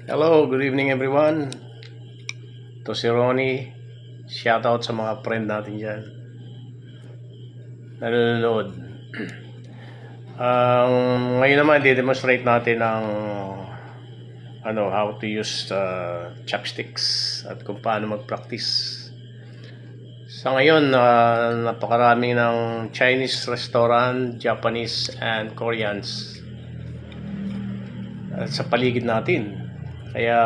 Hello, good evening everyone. Ito si Ronnie. Shoutout sa mga friend natin dyan nanonood. Ngayon naman i-demonstrate natin ang how to use chopsticks at kung paano mag-practice. Sa ngayon, napakarami ng Chinese restaurant, Japanese and Koreans sa paligid natin. Kaya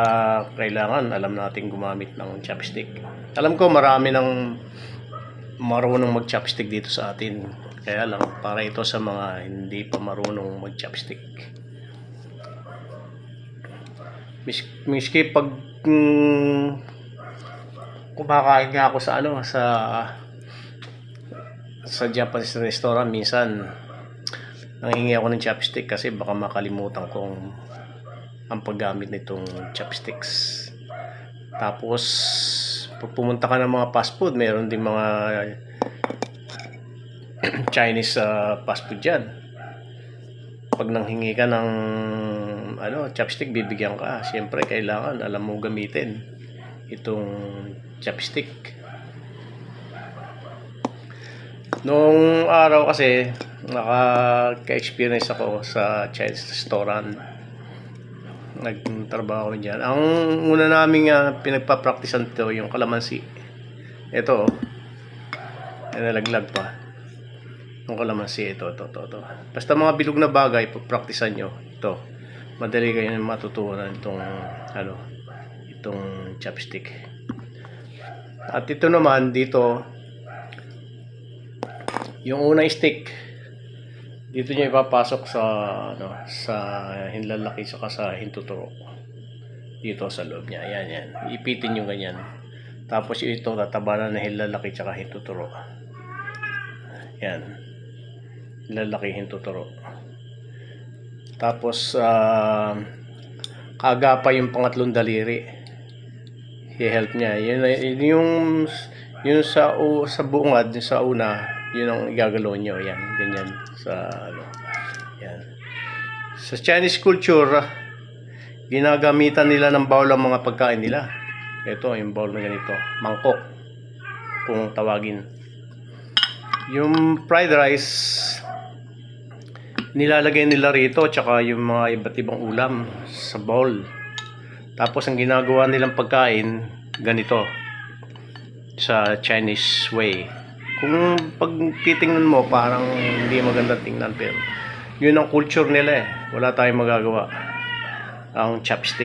kailangan alam natin gumamit ng chopstick. Alam ko marami ng marunong mag-chopstick dito sa atin. Kaya lang para ito sa mga hindi pa marunong mag-chopstick. Miski pag kumakain nga ako sa Japanese restaurant, minsan nanghingi ako ng chopstick kasi baka makalimutan kong ang paggamit nitong chopsticks. Tapos pag pumunta ka ng mga fast food, meron din mga Chinese fast food dyan. Pag nanghingi ka ng chopstick, bibigyan ka. Siyempre kailangan alam mo gamitin itong chopstick. Noong araw kasi nakaka-experience ako sa Chinese restaurant. Nagtrabaho ko dyan. Ang una namin pinagpa-practicean ito yung kalamansi. Ito nalaglag pa yung kalamansi. Ito. Basta mga bilog na bagay pag-practicean nyo ito, madali kayo matutunan itong chopstick. At ito naman dito, yung unang stick dito niya ipapasok sa hinlalaki saka sa hintuturo. Dito sa loob niya. Yan. Ipitin nyo ganyan. Tapos ito tatabanan na hinlalaki saka hintuturo. Yan. Hinlalaki, hintuturo. Tapos kaagapa yung pangatlong daliri. I-help niya. Yung sa bungad, sa una, yun ang igagalaw nyo. Yan, ganyan. Yan. Sa Chinese culture, ginagamitan nila ng bowl ang mga pagkain nila. Ito, yung bowl na ganito. Mangkok, kung tawagin. Yung fried rice, nilalagay nila rito, tsaka yung mga iba't ibang ulam sa bowl. Tapos, ang ginagawa nilang pagkain, ganito. Sa Chinese way. Kung pag titingnan mo parang hindi maganda tingnan, pero yun ang culture nila. Wala tayong magagawa. Ang chopstick